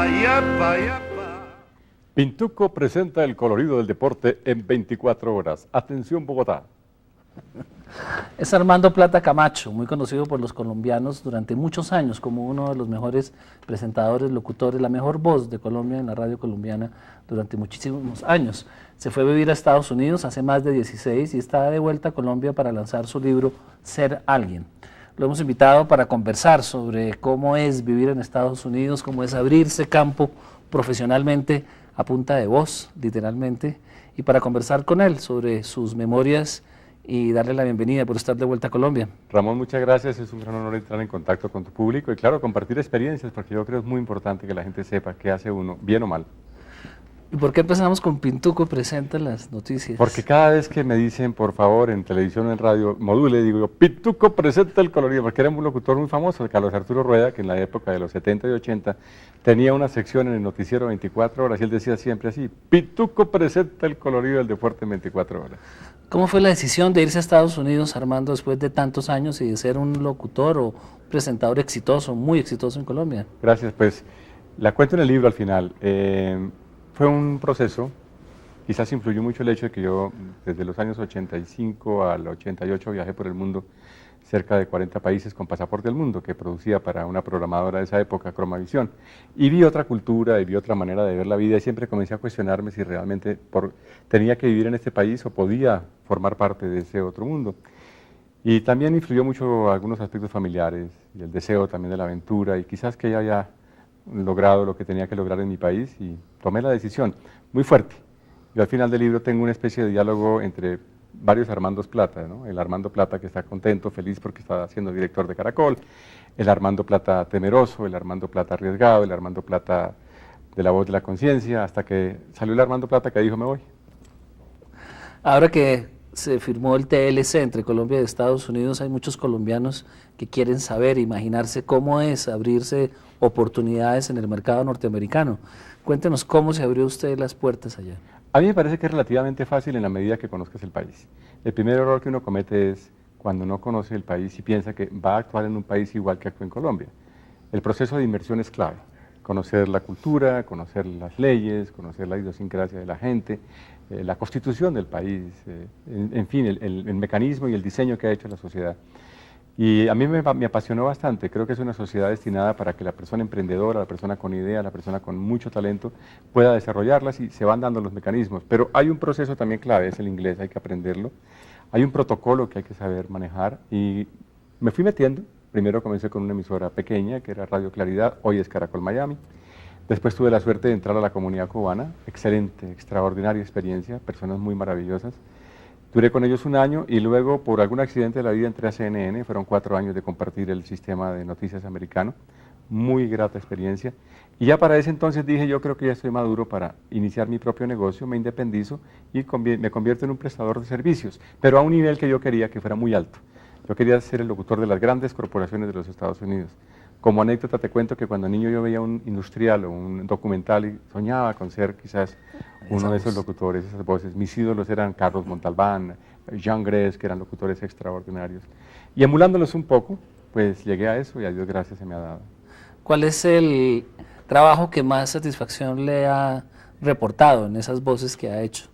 yepa, yepa. Pintuco presenta el colorido del deporte en 24 horas. Atención Bogotá. Es Armando Plata Camacho, muy conocido por los colombianos durante muchos años como uno de los mejores presentadores, locutores, la mejor voz de Colombia en la radio colombiana durante muchísimos años. Se fue a vivir a Estados Unidos hace más de 16 y está de vuelta a Colombia para lanzar su libro Ser Alguien. Lo hemos invitado para conversar sobre cómo es vivir en Estados Unidos, cómo es abrirse campo profesionalmente a punta de voz, literalmente, y para conversar con él sobre sus memorias y darle la bienvenida por estar de vuelta a Colombia. Ramón, muchas gracias, es un gran honor entrar en contacto con tu público y claro, compartir experiencias, porque yo creo que es muy importante que la gente sepa qué hace uno, bien o mal. ¿Y por qué empezamos con Pintuco presenta las noticias? Porque cada vez que me dicen, por favor, en televisión o en radio, module, digo yo, Pintuco presenta el colorido, porque era un locutor muy famoso, Carlos Arturo Rueda, que en la época de los 70 y 80 tenía una sección en el noticiero 24 horas y él decía siempre así, Pintuco presenta el colorido del deporte en 24 horas. ¿Cómo fue la decisión de irse a Estados Unidos, Armando, después de tantos años y de ser un locutor o presentador exitoso, muy exitoso en Colombia? Gracias, pues la cuento en el libro al final. Fue un proceso, quizás influyó mucho el hecho de que yo desde los años 85 al 88 viajé por el mundo, cerca de 40 países con pasaporte del mundo, que producía para una programadora de esa época, Cromavisión. Y vi otra cultura y vi otra manera de ver la vida y siempre comencé a cuestionarme si realmente tenía que vivir en este país o podía formar parte de ese otro mundo. Y también influyó mucho algunos aspectos familiares y el deseo también de la aventura y quizás que ya haya logrado lo que tenía que lograr en mi país y tomé la decisión muy fuerte. Yo al final del libro tengo una especie de diálogo entre varios Armandos Plata, ¿no? El Armando Plata que está contento, feliz porque está siendo director de Caracol, el Armando Plata temeroso, el Armando Plata arriesgado, el Armando Plata de la voz de la conciencia, hasta que salió el Armando Plata que dijo me voy. Ahora que se firmó el TLC entre Colombia y Estados Unidos, hay muchos colombianos que quieren saber, imaginarse cómo es abrirse oportunidades en el mercado norteamericano. Cuéntenos cómo se abrió usted las puertas allá. A mí me parece que es relativamente fácil en la medida que conozcas el país. El primer error que uno comete es cuando no conoce el país y piensa que va a actuar en un país igual que actúa en Colombia. El proceso de inmersión es clave. Conocer la cultura, conocer las leyes, conocer la idiosincrasia de la gente, la constitución del país, en fin, el mecanismo y el diseño que ha hecho la sociedad. Y a mí me apasionó bastante, creo que es una sociedad destinada para que la persona emprendedora, la persona con idea, la persona con mucho talento pueda desarrollarlas y se van dando los mecanismos. Pero hay un proceso también clave, es el inglés, hay que aprenderlo. Hay un protocolo que hay que saber manejar y me fui metiendo. Primero comencé con una emisora pequeña que era Radio Claridad, hoy es Caracol Miami. Después tuve la suerte de entrar a la comunidad cubana, excelente, extraordinaria experiencia, personas muy maravillosas. Duré con ellos un año y luego por algún accidente de la vida entré a CNN, fueron 4 años de compartir el sistema de noticias americano, muy grata experiencia. Y ya para ese entonces dije, yo creo que ya estoy maduro para iniciar mi propio negocio, me independizo y me convierto en un prestador de servicios, pero a un nivel que yo quería que fuera muy alto. Yo quería ser el locutor de las grandes corporaciones de los Estados Unidos. Como anécdota te cuento que cuando niño yo veía un industrial o un documental y soñaba con ser quizás uno de esos locutores, esas voces. Mis ídolos eran Carlos Montalbán, Jean Gress, que eran locutores extraordinarios. Y emulándolos un poco, pues llegué a eso y a Dios gracias se me ha dado. ¿Cuál es el trabajo que más satisfacción le ha reportado en esas voces que ha hecho?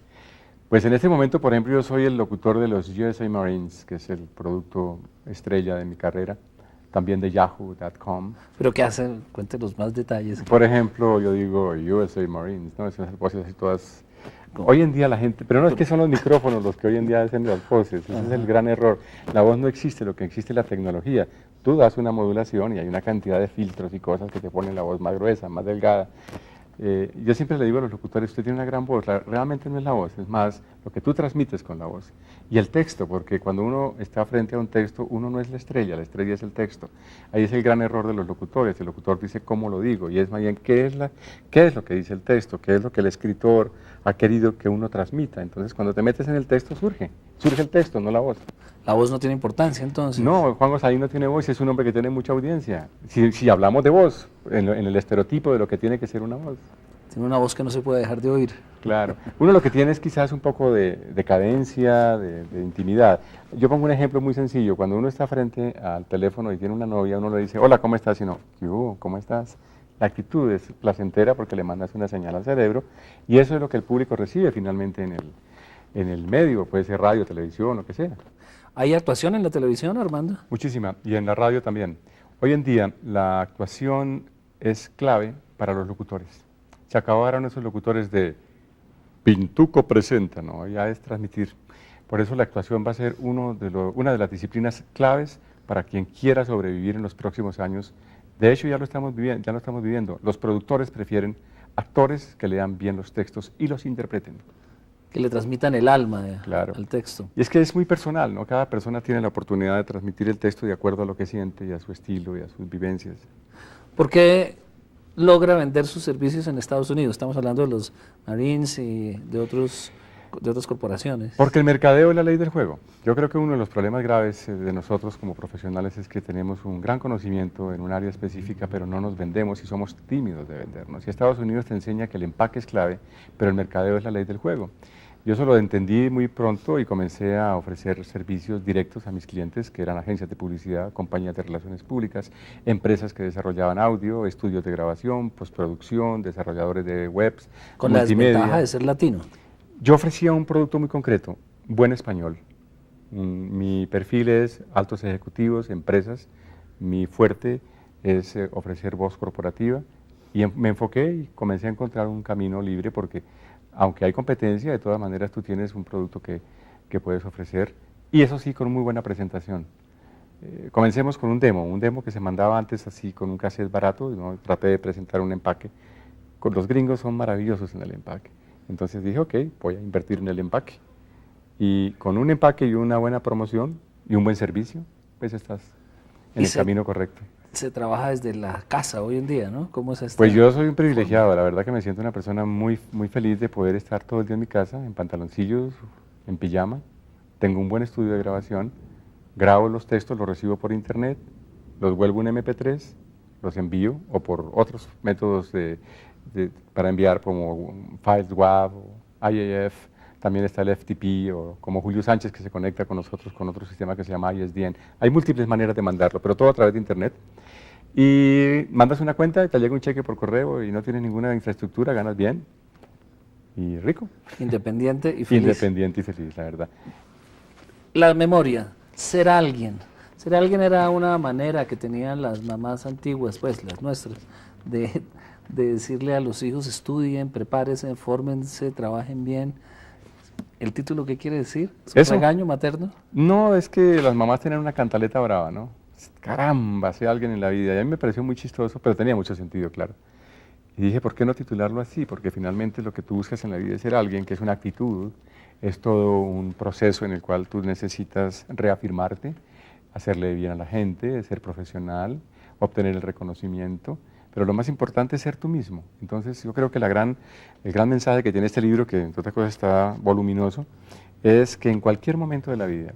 Pues en este momento, por ejemplo, yo soy el locutor de los USA Marines, que es el producto estrella de mi carrera. También de Yahoo.com. ¿Pero qué hacen? Cuéntenos más detalles. Por ejemplo, yo digo USA Marines, ¿no? Esas voces así todas. Hoy en día la gente, pero no es que son los micrófonos los que hoy en día hacen las voces, ese es el gran error. La voz no existe, lo que existe es la tecnología. Tú das una modulación y hay una cantidad de filtros y cosas que te ponen la voz más gruesa, más delgada. Yo siempre le digo a los locutores, usted tiene una gran voz, realmente no es la voz, es más lo que tú transmites con la voz. Y el texto, porque cuando uno está frente a un texto, uno no es la estrella es el texto. Ahí es el gran error de los locutores, el locutor dice cómo lo digo, y es más bien qué es lo que dice el texto, qué es lo que el escritor ha querido que uno transmita. Entonces cuando te metes en el texto surge el texto, no la voz. ¿La voz no tiene importancia entonces? No, Juan Gosaín no tiene voz, es un hombre que tiene mucha audiencia. Si hablamos de voz, en el estereotipo de lo que tiene que ser una voz. Tiene una voz que no se puede dejar de oír. Claro. Uno lo que tiene es quizás un poco de cadencia, de intimidad. Yo pongo un ejemplo muy sencillo. Cuando uno está frente al teléfono y tiene una novia, uno le dice, hola, ¿cómo estás? Y no, ¿cómo estás? La actitud es placentera porque le mandas una señal al cerebro y eso es lo que el público recibe finalmente en el medio, puede ser radio, televisión, lo que sea. ¿Hay actuación en la televisión, Armando? Muchísima, y en la radio también. Hoy en día la actuación es clave para los locutores. Se acabaron esos locutores de Pintuco presenta, ¿no? Ya es transmitir. Por eso la actuación va a ser una de las disciplinas claves para quien quiera sobrevivir en los próximos años. De hecho, ya lo estamos viviendo. Los productores prefieren actores que lean bien los textos y los interpreten. Que le transmitan el alma Claro. al texto. Y es que es muy personal, ¿no? Cada persona tiene la oportunidad de transmitir el texto de acuerdo a lo que siente y a su estilo y a sus vivencias. ¿Por qué logra vender sus servicios en Estados Unidos? Estamos hablando de los Marines y de otras corporaciones. Porque el mercadeo es la ley del juego. Yo creo que uno de los problemas graves de nosotros como profesionales es que tenemos un gran conocimiento en un área específica, pero no nos vendemos y somos tímidos de vendernos. Y Estados Unidos te enseña que el empaque es clave, pero el mercadeo es la ley del juego. Yo eso lo entendí muy pronto y comencé a ofrecer servicios directos a mis clientes, que eran agencias de publicidad, compañías de relaciones públicas, empresas que desarrollaban audio, estudios de grabación, postproducción, desarrolladores de webs, Con la multimedia. desventaja de ser latino. Yo ofrecía un producto muy concreto, buen español. Mi perfil es altos ejecutivos, empresas. Mi fuerte es ofrecer voz corporativa. Y me enfoqué y comencé a encontrar un camino libre porque aunque hay competencia, de todas maneras tú tienes un producto que puedes ofrecer. Y eso sí, con muy buena presentación. Comencemos con un demo que se mandaba antes así con un cassette barato. ¿No? Traté de presentar un empaque. Los gringos son maravillosos en el empaque. Entonces dije, ok, voy a invertir en el empaque. Y con un empaque y una buena promoción y un buen servicio, pues estás en el camino correcto. Se trabaja desde la casa hoy en día, ¿no? ¿Cómo es esta Pues yo soy un privilegiado, la verdad que me siento una persona muy, muy feliz de poder estar todo el día en mi casa, en pantaloncillos, en pijama. Tengo un buen estudio de grabación, grabo los textos, los recibo por internet, los vuelvo en MP3, los envío o por otros métodos para enviar como files WAV o IAF, también está el FTP o como Julio Sánchez que se conecta con nosotros con otro sistema que se llama ISDN. Hay múltiples maneras de mandarlo, pero todo a través de internet. Y mandas una cuenta y te llega un cheque por correo y no tienes ninguna infraestructura, ganas bien y rico. Independiente y feliz. Independiente y feliz, la verdad. La memoria, ser alguien. Ser alguien era una manera que tenían las mamás antiguas, pues las nuestras, de decirle a los hijos estudien, prepárense, fórmense, trabajen bien. ¿El título qué quiere decir? ¿Es un regaño materno? No, es que las mamás tenían una cantaleta brava, ¿no? Caramba, sé alguien en la vida. Y a mí me pareció muy chistoso, pero tenía mucho sentido, claro. Y dije, ¿por qué no titularlo así? Porque finalmente lo que tú buscas en la vida es ser alguien, que es una actitud, es todo un proceso en el cual tú necesitas reafirmarte, hacerle bien a la gente, ser profesional, obtener el reconocimiento. Pero lo más importante es ser tú mismo. Entonces yo creo que el gran mensaje que tiene este libro, que entre otras cosas está voluminoso, es que en cualquier momento de la vida,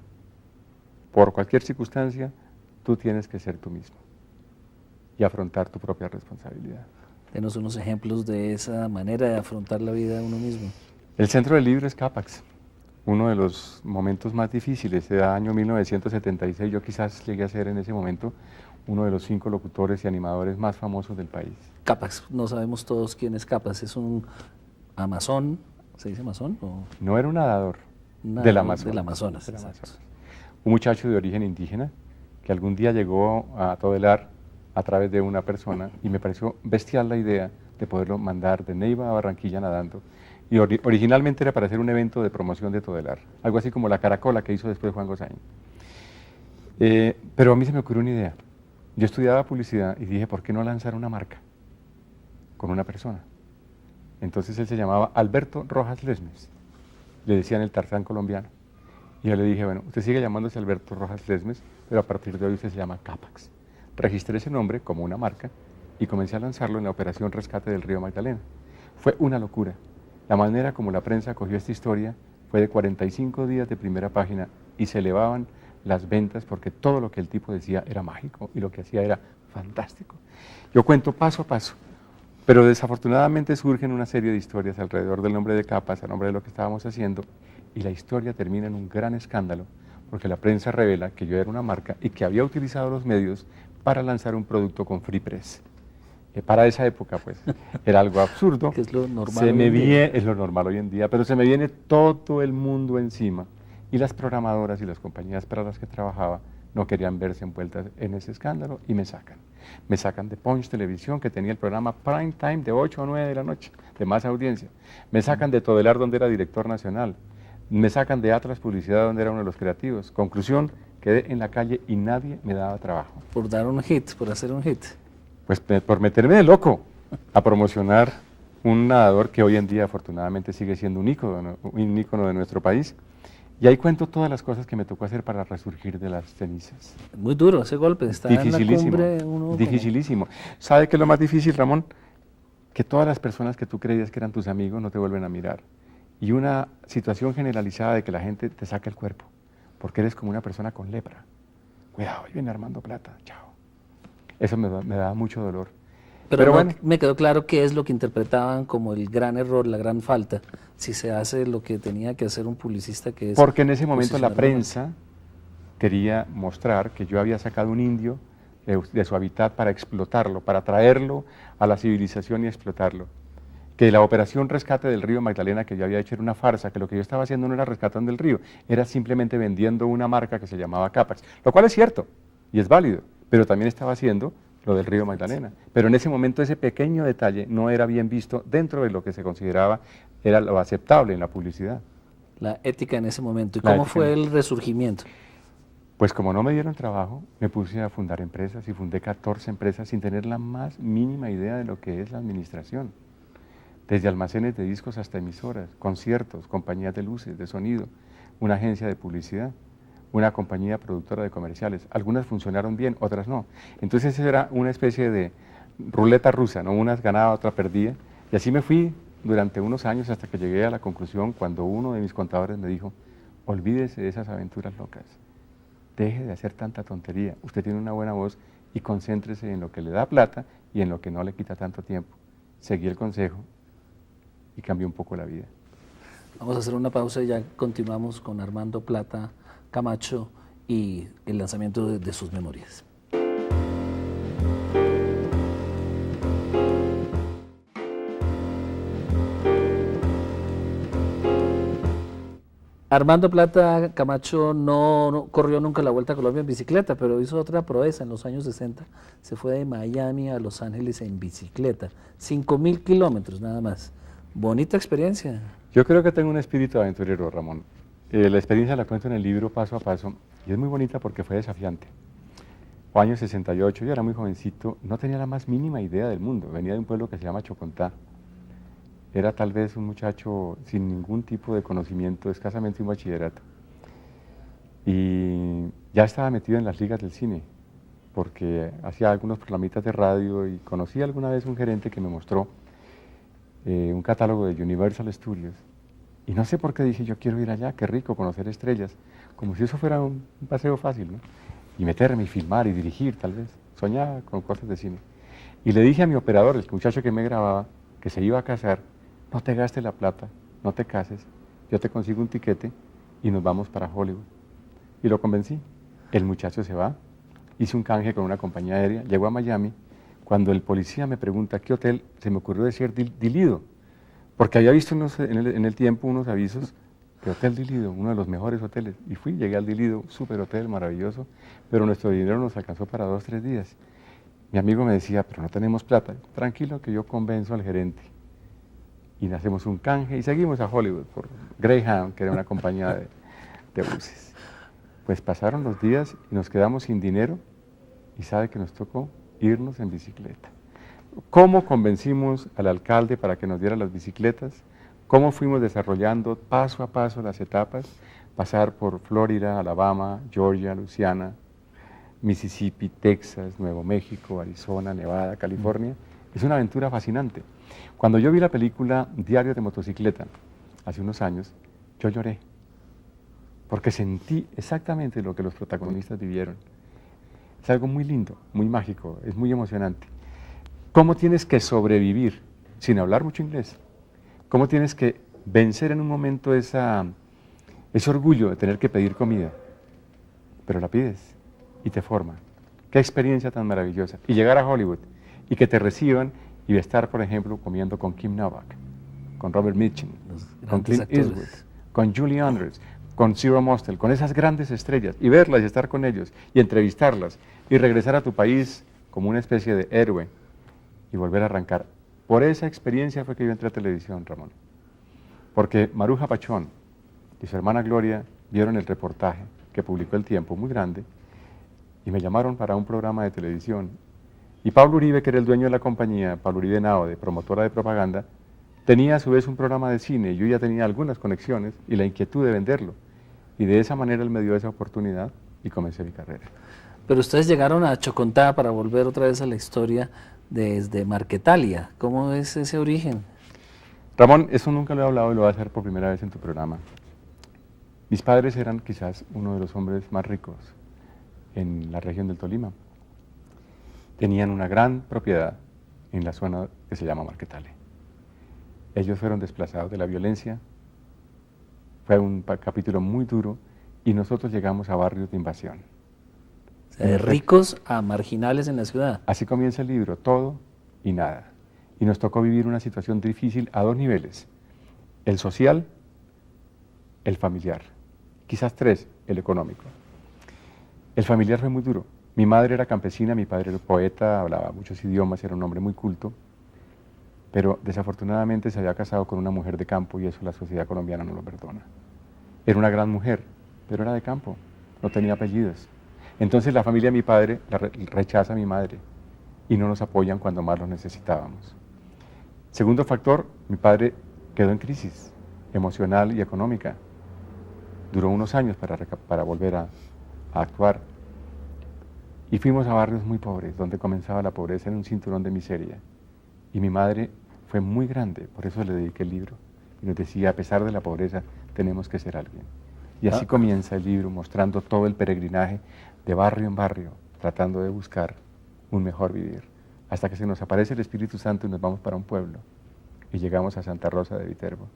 por cualquier circunstancia, tú tienes que ser tú mismo y afrontar tu propia responsabilidad. Denos unos ejemplos de esa manera de afrontar la vida de uno mismo. El centro del libro es Capax, uno de los momentos más difíciles. El año 1976 yo quizás llegué a ser en ese momento uno de los 5 locutores y animadores más famosos del país. Capax, no sabemos todos quién es Capax, es un amazón, ¿se dice amazón? ¿O? No era un nadador, del Amazonas. Del Amazonas, exacto. Un muchacho de origen indígena que algún día llegó a Todelar a través de una persona y me pareció bestial la idea de poderlo mandar de Neiva a Barranquilla nadando. Y originalmente era para hacer un evento de promoción de Todelar, algo así como la Caracola que hizo después Juan Gosaín. Pero a mí se me ocurrió una idea. Yo estudiaba publicidad y dije, ¿por qué no lanzar una marca con una persona? Entonces él se llamaba Alberto Rojas Lesmes, le decían el Tarzán colombiano. Y yo le dije, bueno, usted sigue llamándose Alberto Rojas Lesmes, pero a partir de hoy usted se llama Capax. Registré ese nombre como una marca y comencé a lanzarlo en la operación Rescate del Río Magdalena. Fue una locura. La manera como la prensa acogió esta historia fue de 45 días de primera página y se elevaban las ventas porque todo lo que el tipo decía era mágico y lo que hacía era fantástico. Yo cuento paso a paso, pero desafortunadamente surgen una serie de historias alrededor del nombre de Capax, al nombre de lo que estábamos haciendo, y la historia termina en un gran escándalo porque la prensa revela que yo era una marca y que había utilizado los medios para lanzar un producto con Free Press. Para esa época, pues, era algo absurdo. Que es lo normal Se hoy me en día. viene, es lo normal hoy en día, pero se me viene todo el mundo encima. Y las programadoras y las compañías para las que trabajaba no querían verse envueltas en ese escándalo y me sacan. Me sacan de Punch Televisión, que tenía el programa Prime Time de 8 a 9 de la noche, de más audiencia. Me sacan de Todelar, donde era director nacional. Me sacan de Atlas Publicidad, donde era uno de los creativos. Conclusión, quedé en la calle y nadie me daba trabajo. Por dar un hit, por hacer un hit. Pues por meterme de loco a promocionar un nadador que hoy en día afortunadamente sigue siendo un ícono de nuestro país. Y ahí cuento todas las cosas que me tocó hacer para resurgir de las cenizas. Muy duro ese golpe, está en la cumbre. Dificilísimo. ¿Sabe qué es lo más difícil, Ramón? Que todas las personas que tú creías que eran tus amigos no te vuelven a mirar. Y una situación generalizada de que la gente te saca el cuerpo, porque eres como una persona con lepra. Cuidado, ahí viene Armando Plata, chao. Eso me da mucho dolor. Pero bueno, me quedó claro qué es lo que interpretaban como el gran error, la gran falta, si se hace lo que tenía que hacer un publicista, que es... Porque en ese momento la posicionarlo prensa quería mostrar que yo había sacado un indio de su hábitat para explotarlo, para traerlo a la civilización y explotarlo. Que la operación rescate del río Magdalena que yo había hecho era una farsa, que lo que yo estaba haciendo no era rescatando el río, era simplemente vendiendo una marca que se llamaba Capax, lo cual es cierto y es válido, pero también estaba haciendo lo del río Magdalena. Pero en ese momento ese pequeño detalle no era bien visto dentro de lo que se consideraba era lo aceptable en la publicidad. La ética en ese momento. ¿Y La cómo ética fue el resurgimiento? Pues como no me dieron trabajo, me puse a fundar empresas y fundé 14 empresas sin tener la más mínima idea de lo que es la administración. Desde almacenes de discos hasta emisoras, conciertos, compañías de luces, de sonido, una agencia de publicidad, una compañía productora de comerciales. Algunas funcionaron bien, otras no. Entonces era una especie de ruleta rusa, ¿no? Unas ganaba, otras perdía. Y así me fui durante unos años hasta que llegué a la conclusión cuando uno de mis contadores me dijo, olvídese de esas aventuras locas, deje de hacer tanta tontería, usted tiene una buena voz y concéntrese en lo que le da plata y en lo que no le quita tanto tiempo. Seguí el consejo y cambió un poco la vida. Vamos a hacer una pausa y ya continuamos con Armando Plata Camacho y el lanzamiento de sus memorias. Armando Plata Camacho no corrió nunca la Vuelta a Colombia en bicicleta, pero hizo otra proeza en los años 60. Se fue de Miami a Los Ángeles en bicicleta, 5.000 kilómetros nada más. Bonita experiencia. Yo creo que tengo un espíritu aventurero, Ramón. La experiencia la cuento en el libro paso a paso y es muy bonita porque fue desafiante. O año 68, yo era muy jovencito, no tenía la más mínima idea del mundo. Venía de un pueblo que se llama Chocontá. Era tal vez un muchacho sin ningún tipo de conocimiento, escasamente un bachillerato. Y ya estaba metido en las ligas del cine, porque hacía algunos programitas de radio y conocí alguna vez un gerente que me mostró un catálogo de Universal Studios. Y no sé por qué dije, yo quiero ir allá, qué rico, conocer estrellas, como si eso fuera un paseo fácil, ¿no? Y meterme y filmar y dirigir, tal vez. Soñaba con cosas de cine. Y le dije a mi operador, el muchacho que me grababa, que se iba a casar, no te gastes la plata, no te cases, yo te consigo un tiquete y nos vamos para Hollywood. Y lo convencí. El muchacho se va, hice un canje con una compañía aérea, llegó a Miami. Cuando el policía me pregunta qué hotel, se me ocurrió decir Dilido, porque había visto en el tiempo unos avisos de Hotel Dilido, uno de los mejores hoteles. Y fui, llegué al Dilido, súper hotel, maravilloso, pero nuestro dinero nos alcanzó para 2 o 3 días. Mi amigo me decía, pero no tenemos plata. Tranquilo que yo convenzo al gerente. Y hacemos un canje y seguimos a Hollywood por Greyhound, que era una compañía de buses. Pues pasaron los días y nos quedamos sin dinero y sabe que nos tocó irnos en bicicleta. ¿Cómo convencimos al alcalde para que nos diera las bicicletas? ¿Cómo fuimos desarrollando paso a paso las etapas? Pasar por Florida, Alabama, Georgia, Luisiana, Mississippi, Texas, Nuevo México, Arizona, Nevada, California. Es una aventura fascinante. Cuando yo vi la película Diario de Motocicleta, hace unos años, yo lloré, porque sentí exactamente lo que los protagonistas vivieron. Es algo muy lindo, muy mágico, es muy emocionante. ¿Cómo tienes que sobrevivir sin hablar mucho inglés? ¿Cómo tienes que vencer en un momento ese orgullo de tener que pedir comida? Pero la pides y te forma. Qué experiencia tan maravillosa. Y llegar a Hollywood y que te reciban y estar, por ejemplo, comiendo con Kim Novak, con Robert Mitchum, Los con grandes Clint actores. Eastwood, con Julie Andrews, con Ciro Mostel, con esas grandes estrellas, y verlas y estar con ellos, y entrevistarlas, y regresar a tu país como una especie de héroe, y volver a arrancar. Por esa experiencia fue que yo entré a televisión, Ramón. Porque Maruja Pachón y su hermana Gloria vieron el reportaje que publicó El Tiempo, muy grande, y me llamaron para un programa de televisión. Y Pablo Uribe, que era el dueño de la compañía, Pablo Uribe Nao, de promotora de propaganda, tenía a su vez un programa de cine, y yo ya tenía algunas conexiones y la inquietud de venderlo. Y de esa manera él me dio esa oportunidad y comencé mi carrera. Pero ustedes llegaron a Chocontá, para volver otra vez a la historia, desde Marquetalia. ¿Cómo es ese origen? Ramón, eso nunca lo he hablado y lo voy a hacer por primera vez en tu programa. Mis padres eran quizás uno de los hombres más ricos en la región del Tolima. Tenían una gran propiedad en la zona que se llama Marquetalia. Ellos fueron desplazados de la violencia, fue un capítulo muy duro y nosotros llegamos a barrios de invasión. O sea, de ricos a marginales en la ciudad. Así comienza el libro, todo y nada. Y nos tocó vivir una situación difícil a dos niveles, el social, el familiar, quizás tres, el económico. El familiar fue muy duro. Mi madre era campesina, mi padre era poeta, hablaba muchos idiomas, era un hombre muy culto, pero desafortunadamente se había casado con una mujer de campo y eso la sociedad colombiana no lo perdona. Era una gran mujer, pero era de campo, no tenía apellidos. Entonces la familia de mi padre rechaza a mi madre y no nos apoyan cuando más los necesitábamos. Segundo factor, mi padre quedó en crisis emocional y económica. Duró unos años para volver a actuar. Y fuimos a barrios muy pobres, donde comenzaba la pobreza, en un cinturón de miseria. Y mi madre fue muy grande, por eso le dediqué el libro. Y nos decía, a pesar de la pobreza, tenemos que ser alguien. Y así comienza el libro, mostrando todo el peregrinaje de barrio en barrio, tratando de buscar un mejor vivir. Hasta que se nos aparece el Espíritu Santo y nos vamos para un pueblo. Y llegamos a Santa Rosa de Viterbo.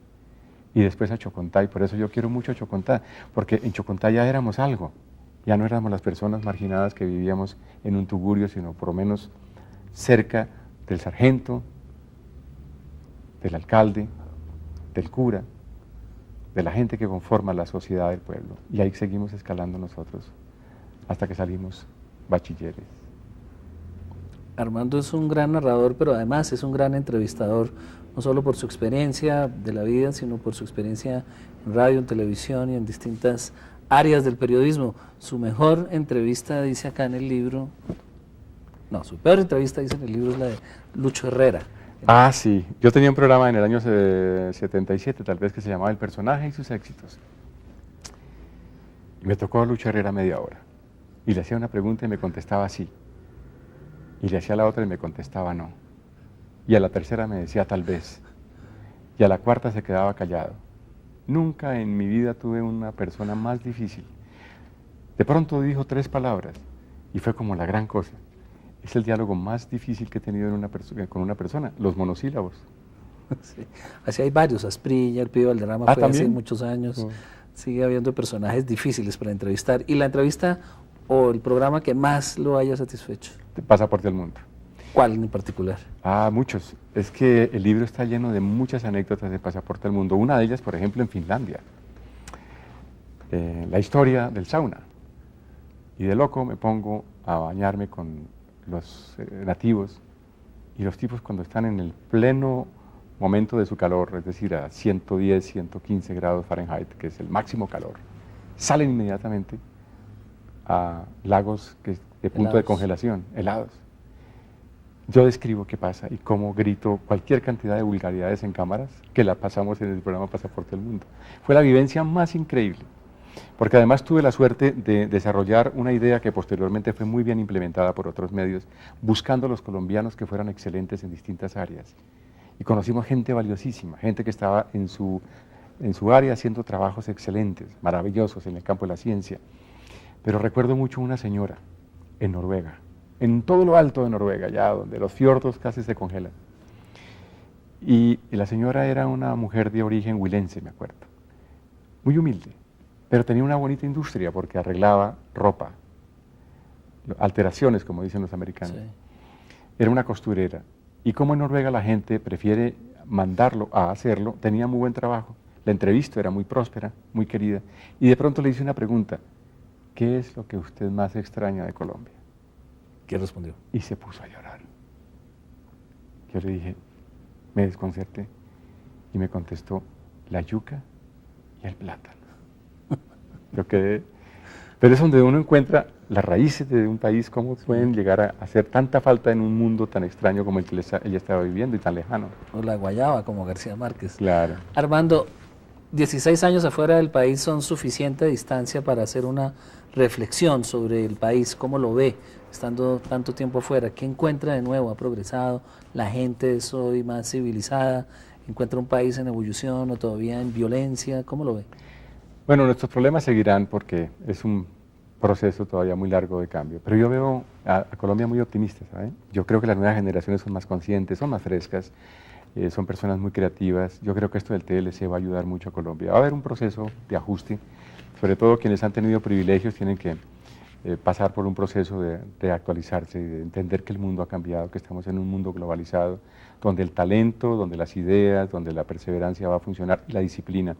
Y después a Chocontá, y por eso yo quiero mucho a Chocontá, porque en Chocontá ya éramos algo. Ya no éramos las personas marginadas que vivíamos en un tugurio, sino por lo menos cerca del sargento, del alcalde, del cura, de la gente que conforma la sociedad del pueblo. Y ahí seguimos escalando nosotros hasta que salimos bachilleres. Armando es un gran narrador, pero además es un gran entrevistador, no solo por su experiencia de la vida, sino por su experiencia en radio, en televisión y en distintas áreas del periodismo. Su mejor entrevista, dice acá en el libro, no, su peor entrevista, dice en el libro, es la de Lucho Herrera. Ah, sí. Yo tenía un programa en el año 77, tal vez, que se llamaba El personaje y sus éxitos. Y me tocó a Lucho Herrera media hora. Y le hacía una pregunta y me contestaba sí. Y le hacía la otra y me contestaba no. Y a la tercera me decía tal vez. Y a la cuarta se quedaba callado. Nunca en mi vida tuve una persona más difícil. De pronto dijo 3 palabras y fue como la gran cosa. Es el diálogo más difícil que he tenido con una persona, los monosílabos. Sí. Así hay varios, Asprilla, el Pío Valderrama fue ¿también? hace muchos años. Sigue habiendo personajes difíciles para entrevistar. ¿Y la entrevista o el programa que más lo haya satisfecho? Pasaporte al Mundo. ¿Cuál en particular? Ah, muchos. Es que el libro está lleno de muchas anécdotas de Pasaporte al Mundo. Una de ellas, por ejemplo, en Finlandia. La historia del sauna. Y de loco me pongo a bañarme con los nativos y los tipos cuando están en el pleno momento de su calor, es decir, a 110, 115 grados Fahrenheit, que es el máximo calor, salen inmediatamente a lagos de punto de congelación, helados. Yo describo qué pasa y cómo grito cualquier cantidad de vulgaridades en cámaras que la pasamos en el programa Pasaporte al Mundo. Fue la vivencia más increíble, porque además tuve la suerte de desarrollar una idea que posteriormente fue muy bien implementada por otros medios, buscando a los colombianos que fueran excelentes en distintas áreas. Y conocimos gente valiosísima, gente que estaba en su área haciendo trabajos excelentes, maravillosos en el campo de la ciencia. Pero recuerdo mucho una señora en Noruega, en todo lo alto de Noruega, ya donde los fiordos casi se congelan. Y la señora era una mujer de origen huilense, me acuerdo, muy humilde, pero tenía una bonita industria porque arreglaba ropa, alteraciones, como dicen los americanos. Sí. era una costurera. Y como en Noruega la gente prefiere mandarlo a hacerlo, tenía muy buen trabajo. La entrevista era muy próspera, muy querida. Y de pronto le hice una pregunta, ¿qué es lo que usted más extraña de Colombia? ¿Qué respondió? Y se puso a llorar. Yo le dije, me desconcerté, y me contestó, la yuca y el plátano. Yo quedé... Pero es donde uno encuentra las raíces de un país, cómo pueden llegar a hacer tanta falta en un mundo tan extraño como el que ella estaba viviendo y tan lejano. O la guayaba, como García Márquez. Claro. Armando, 16 años afuera del país son suficiente distancia para hacer una reflexión sobre el país, cómo lo ve, estando tanto tiempo afuera, qué encuentra de nuevo, ha progresado, la gente es hoy más civilizada, encuentra un país en ebullición o todavía en violencia, ¿cómo lo ve? Bueno, nuestros problemas seguirán porque es un proceso todavía muy largo de cambio, pero yo veo a Colombia muy optimista, ¿sabe? Yo creo que las nuevas generaciones son más conscientes, son más frescas, son personas muy creativas. Yo creo que esto del TLC va a ayudar mucho a Colombia. Va a haber un proceso de ajuste, sobre todo quienes han tenido privilegios tienen que pasar por un proceso de actualizarse y de entender que el mundo ha cambiado, que estamos en un mundo globalizado, donde el talento, donde las ideas, donde la perseverancia va a funcionar, y la disciplina.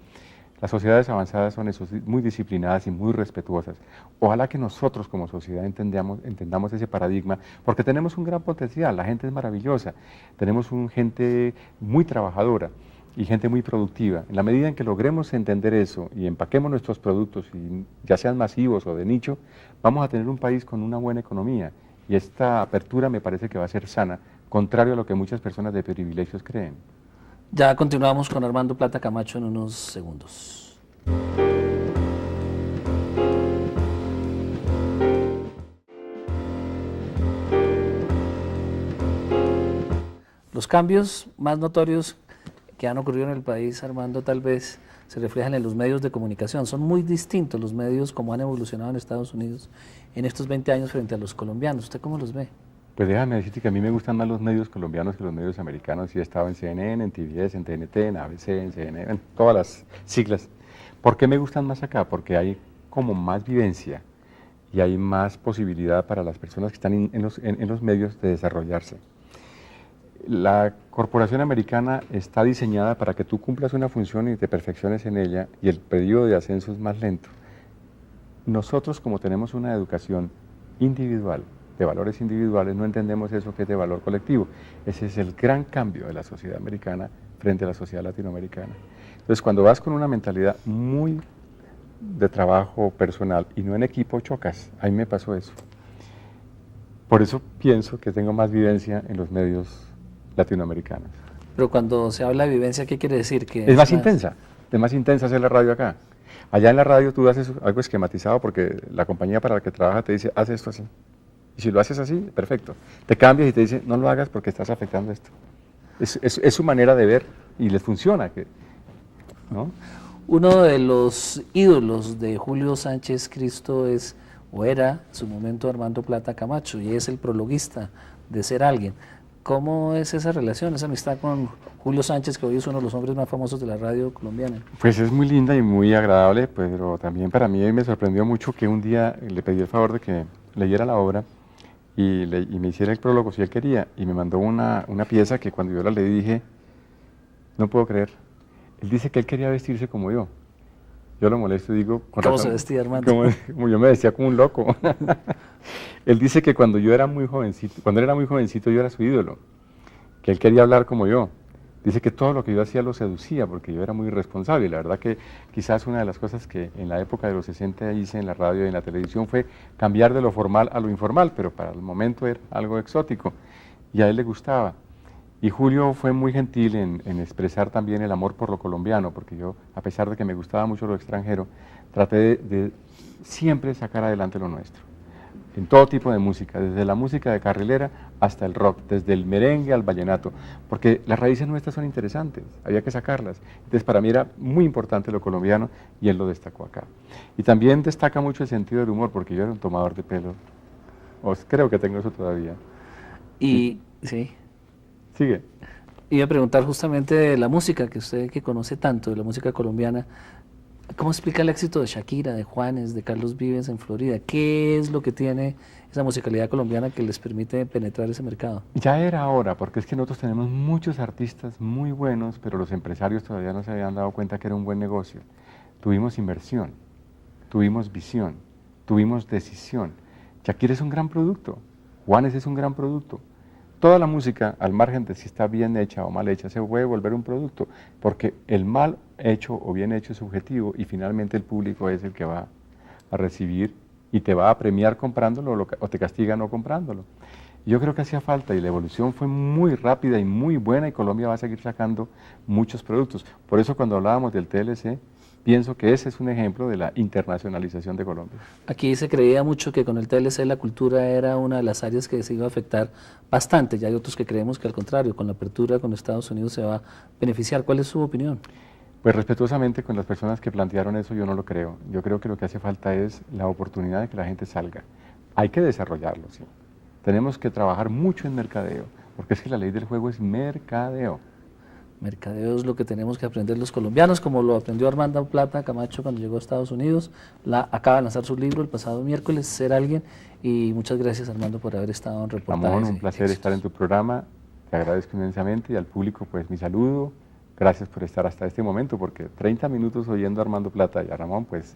Las sociedades avanzadas son eso, muy disciplinadas y muy respetuosas. Ojalá que nosotros como sociedad entendamos ese paradigma, porque tenemos un gran potencial, la gente es maravillosa, tenemos gente muy trabajadora y gente muy productiva. En la medida en que logremos entender eso y empaquemos nuestros productos, y ya sean masivos o de nicho, vamos a tener un país con una buena economía. Y esta apertura me parece que va a ser sana, contrario a lo que muchas personas de privilegios creen. Ya continuamos con Armando Plata Camacho en unos segundos. Los cambios más notorios que han ocurrido en el país, Armando, tal vez se reflejan en los medios de comunicación. Son muy distintos los medios como han evolucionado en Estados Unidos en estos 20 años frente a los colombianos. ¿Usted cómo los ve? Pues déjame decirte que a mí me gustan más los medios colombianos que los medios americanos. Y he estado en CNN, en TVS, en TNT, en ABC, en CNN, en todas las siglas. ¿Por qué me gustan más acá? Porque hay como más vivencia y hay más posibilidad para las personas que están en los medios de desarrollarse. La corporación americana está diseñada para que tú cumplas una función y te perfecciones en ella, y el periodo de ascenso es más lento. Nosotros, como tenemos una educación individual, de valores individuales, no entendemos eso que es de valor colectivo. Ese es el gran cambio de la sociedad americana frente a la sociedad latinoamericana. Entonces, cuando vas con una mentalidad muy de trabajo personal y no en equipo, chocas. A mí me pasó eso. Por eso pienso que tengo más vivencia en los medios latinoamericanos. Pero cuando se habla de vivencia, ¿qué quiere decir? Que Es más intensa hacer la radio acá. Allá en la radio tú haces algo esquematizado porque la compañía para la que trabajas te dice, haz esto así. Y si lo haces así, perfecto. Te cambias y te dice, no lo hagas porque estás afectando esto. Es su manera de ver y les funciona, ¿no? Uno de los ídolos de Julio Sánchez Cristo es, o era, en su momento, Armando Plata Camacho, y es el prologuista de Ser Alguien. ¿Cómo es esa relación, esa amistad con Julio Sánchez, que hoy es uno de los hombres más famosos de la radio colombiana? Pues es muy linda y muy agradable, pero también para mí me sorprendió mucho que un día le pedí el favor de que leyera la obra y me hiciera el prólogo si él quería, y me mandó una pieza que cuando yo la leí dije, no puedo creer. Él dice que él quería vestirse como yo. Yo lo molesto y digo... ¿Cómo se vestía, Armando? Como yo me vestía como un loco. Él dice que cuando él era muy jovencito yo era su ídolo, que él quería hablar como yo. Dice que todo lo que yo hacía lo seducía porque yo era muy irresponsable. Y la verdad que quizás una de las cosas que en la época de los 60 hice en la radio y en la televisión fue cambiar de lo formal a lo informal, pero para el momento era algo exótico y a él le gustaba. Y Julio fue muy gentil en expresar también el amor por lo colombiano, porque yo, a pesar de que me gustaba mucho lo extranjero, traté de siempre sacar adelante lo nuestro. En todo tipo de música, desde la música de carrilera hasta el rock, desde el merengue al vallenato, porque las raíces nuestras son interesantes, había que sacarlas. Entonces para mí era muy importante lo colombiano y él lo destacó acá. Y también destaca mucho el sentido del humor, porque yo era un tomador de pelo, creo que tengo eso todavía. Y sí. Sigue. Iba a preguntar justamente de la música, que usted que conoce tanto, de la música colombiana, ¿Cómo explica el éxito de Shakira, de Juanes, de Carlos Vives en Florida? ¿Qué es lo que tiene esa musicalidad colombiana que les permite penetrar ese mercado? Ya era hora, porque es que nosotros tenemos muchos artistas muy buenos, pero los empresarios todavía no se habían dado cuenta que era un buen negocio. Tuvimos inversión, tuvimos visión, tuvimos decisión. Shakira es un gran producto, Juanes es un gran producto. Toda la música, al margen de si está bien hecha o mal hecha, se puede volver un producto, porque el mal hecho o bien hecho es subjetivo y finalmente el público es el que va a recibir y te va a premiar comprándolo o te castiga no comprándolo. Yo creo que hacía falta y la evolución fue muy rápida y muy buena y Colombia va a seguir sacando muchos productos. Por eso cuando hablábamos del TLC, pienso que ese es un ejemplo de la internacionalización de Colombia. Aquí se creía mucho que con el TLC la cultura era una de las áreas que se iba a afectar bastante, ya hay otros que creemos que al contrario, con la apertura con Estados Unidos se va a beneficiar. ¿Cuál es su opinión? Pues respetuosamente con las personas que plantearon eso yo no lo creo. Yo creo que lo que hace falta es la oportunidad de que la gente salga. Hay que desarrollarlo, sí. Tenemos que trabajar mucho en mercadeo, porque es que la ley del juego es mercadeo. Mercadeo es lo que tenemos que aprender los colombianos, como lo aprendió Armando Plata Camacho cuando llegó a Estados Unidos. Acaba de lanzar su libro el pasado miércoles, Ser Alguien, y muchas gracias Armando por haber estado en Reportajes. Ramón, un placer estar en tu programa, te agradezco inmensamente y al público pues mi saludo, gracias por estar hasta este momento, porque 30 minutos oyendo a Armando Plata y a Ramón pues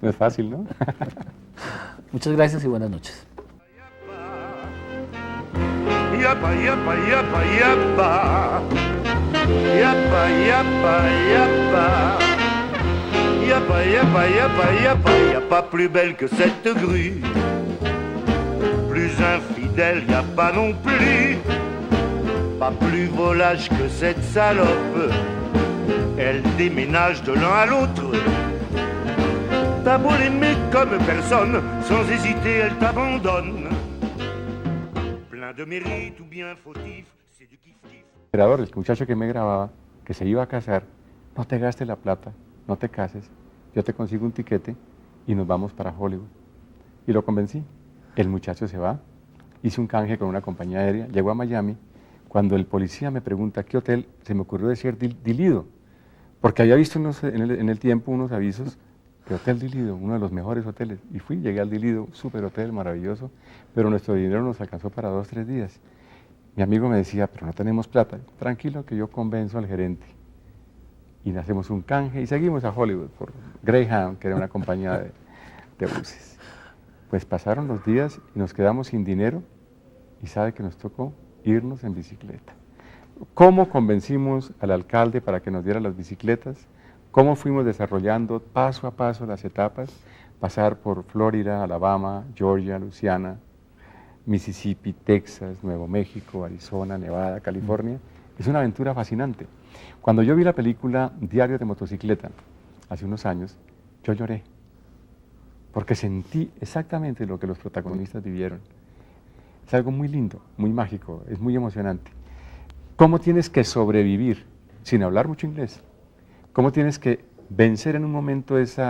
no es fácil, ¿no? Muchas gracias y buenas noches. Yappa, yappa, yappa, yappa. Yappa, yappa, yappa. Yappa, yappa, yappa, yappa. Y a pas plus belle que cette grue. Plus infidèle, y a pas non plus. Pas plus volage que cette salope. Elle déménage de l'un à l'autre. T'as beau l'aimer comme personne, sans hésiter, elle t'abandonne. De mérite ou bien fautif, c'est du kiff-kiff. El muchacho que me grababa, que se iba a casar, no te gastes la plata, no te cases, yo te consigo un tiquete y nos vamos para Hollywood. Y lo convencí. El muchacho se va, hice un canje con una compañía aérea, llegó a Miami. Cuando el policía me pregunta qué hotel, se me ocurrió decir Dilido, porque había visto en el tiempo unos avisos de Hotel Dilido, uno de los mejores hoteles. Y fui, llegué al Dilido, súper hotel, maravilloso, pero nuestro dinero nos alcanzó para 2 o 3 días. Mi amigo me decía, pero no tenemos plata. Tranquilo que yo convenzo al gerente. Y hacemos un canje y seguimos a Hollywood por Greyhound, que era una compañía de buses. Pues pasaron los días y nos quedamos sin dinero y sabe que nos tocó irnos en bicicleta. ¿Cómo convencimos al alcalde para que nos diera las bicicletas? ¿Cómo fuimos desarrollando paso a paso las etapas? Pasar por Florida, Alabama, Georgia, Louisiana, Mississippi, Texas, Nuevo México, Arizona, Nevada, California. Es una aventura fascinante. Cuando yo vi la película Diario de Motocicleta, hace unos años, yo lloré, porque sentí exactamente lo que los protagonistas vivieron. Es algo muy lindo, muy mágico, es muy emocionante. ¿Cómo tienes que sobrevivir sin hablar mucho inglés? ¿Cómo tienes que vencer en un momento ese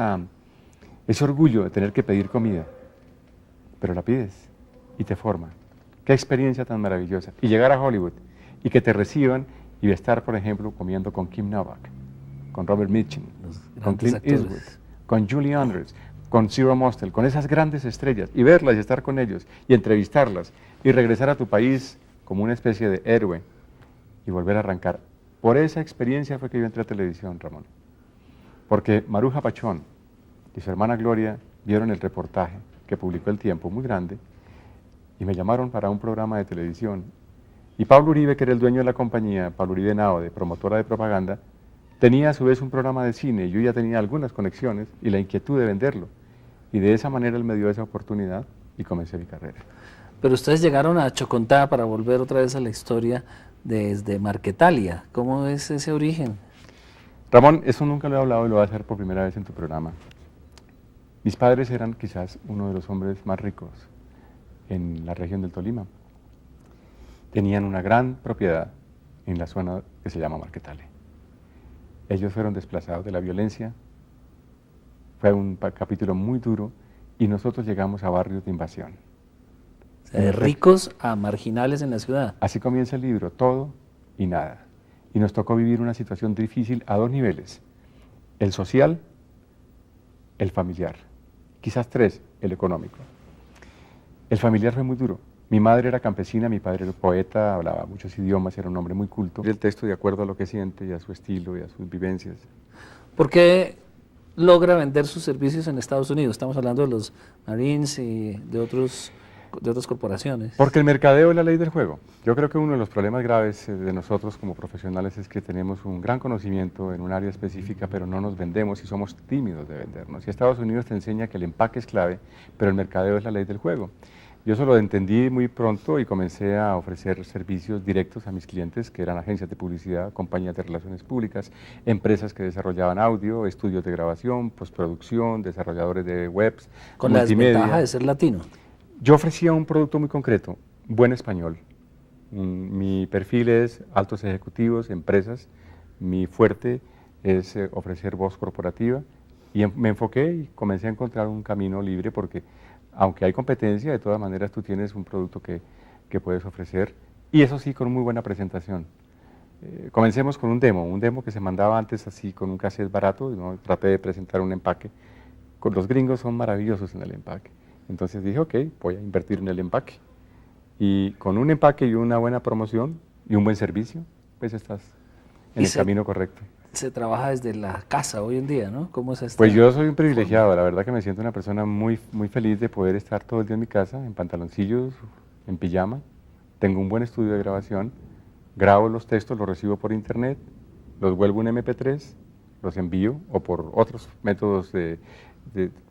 orgullo de tener que pedir comida? Pero la pides y te forma. Qué experiencia tan maravillosa. Y llegar a Hollywood y que te reciban y estar, por ejemplo, comiendo con Kim Novak, con Robert Mitchum, con Clint Eastwood, con Julie Andrews, con Ciro Mostel, con esas grandes estrellas, y verlas y estar con ellos y entrevistarlas y regresar a tu país como una especie de héroe y volver a arrancar. Por esa experiencia fue que yo entré a televisión, Ramón. Porque Maruja Pachón y su hermana Gloria vieron el reportaje que publicó El Tiempo, muy grande, y me llamaron para un programa de televisión. Y Pablo Uribe, que era el dueño de la compañía, Pablo Uribe Nao, de promotora de propaganda, tenía a su vez un programa de cine, y yo ya tenía algunas conexiones y la inquietud de venderlo. Y de esa manera él me dio esa oportunidad y comencé mi carrera. Pero ustedes llegaron a Chocontá, para volver otra vez a la historia, desde Marquetalia. ¿Cómo es ese origen? Ramón, eso nunca lo he hablado y lo voy a hacer por primera vez en tu programa. Mis padres eran quizás uno de los hombres más ricos en la región del Tolima. Tenían una gran propiedad en la zona que se llama Marquetalia. Ellos fueron desplazados de la violencia, fue un capítulo muy duro y nosotros llegamos a barrios de invasión. De ricos a marginales en la ciudad. Así comienza el libro, todo y nada. Y nos tocó vivir una situación difícil a 2 niveles. el social, el familiar. Quizás tres, el económico. El familiar fue muy duro. Mi madre era campesina, mi padre era poeta, hablaba muchos idiomas, era un hombre muy culto. El texto de acuerdo a lo que siente y a su estilo y a sus vivencias. ¿Por qué logra vender sus servicios en Estados Unidos? Estamos hablando de los Marines y de otras corporaciones. Porque el mercadeo es la ley del juego. Yo creo que uno de los problemas graves de nosotros como profesionales es que tenemos un gran conocimiento en un área específica, pero no nos vendemos y somos tímidos de vendernos. Y Estados Unidos te enseña que el empaque es clave, pero el mercadeo es la ley del juego. Yo eso lo entendí muy pronto y comencé a ofrecer servicios directos a mis clientes, que eran agencias de publicidad, compañías de relaciones públicas, empresas que desarrollaban audio, estudios de grabación, postproducción, desarrolladores de webs, Con la multimedia. desventaja de ser latino. Yo ofrecía un producto muy concreto, buen español. Mi perfil es altos ejecutivos, empresas. Mi fuerte es ofrecer voz corporativa. Y me enfoqué y comencé a encontrar un camino libre porque aunque hay competencia, de todas maneras tú tienes un producto que puedes ofrecer. Y eso sí, con muy buena presentación. Comencemos con un demo que se mandaba antes así con un cassette barato. ¿No? Traté de presentar un empaque. Los gringos son maravillosos en el empaque. Entonces dije, ok, voy a invertir en el empaque. Y con un empaque y una buena promoción y un buen servicio, pues estás en el camino correcto. Se trabaja desde la casa hoy en día, ¿no? ¿Cómo es esto? Pues yo soy un privilegiado, la verdad que me siento una persona muy feliz de poder estar todo el día en mi casa, en pantaloncillos, en pijama. Tengo un buen estudio de grabación, grabo los textos, los recibo por internet, los vuelvo en MP3, los envío o por otros métodos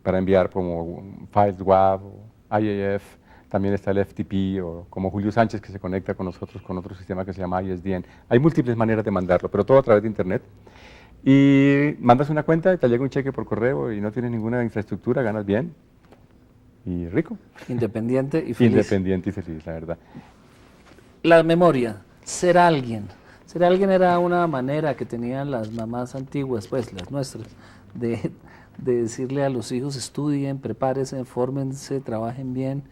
para enviar como files WAV o IAF, también está el FTP o como Julio Sánchez que se conecta con nosotros con otro sistema que se llama ISDN. Hay múltiples maneras de mandarlo, pero todo a través de internet. Y mandas una cuenta y te llega un cheque por correo y no tienes ninguna infraestructura, ganas bien y rico. Independiente y feliz. Independiente y feliz, la verdad. La memoria, ser alguien. Ser alguien era una manera que tenían las mamás antiguas, pues las nuestras, de decirle a los hijos estudien, prepárense, fórmense, trabajen bien.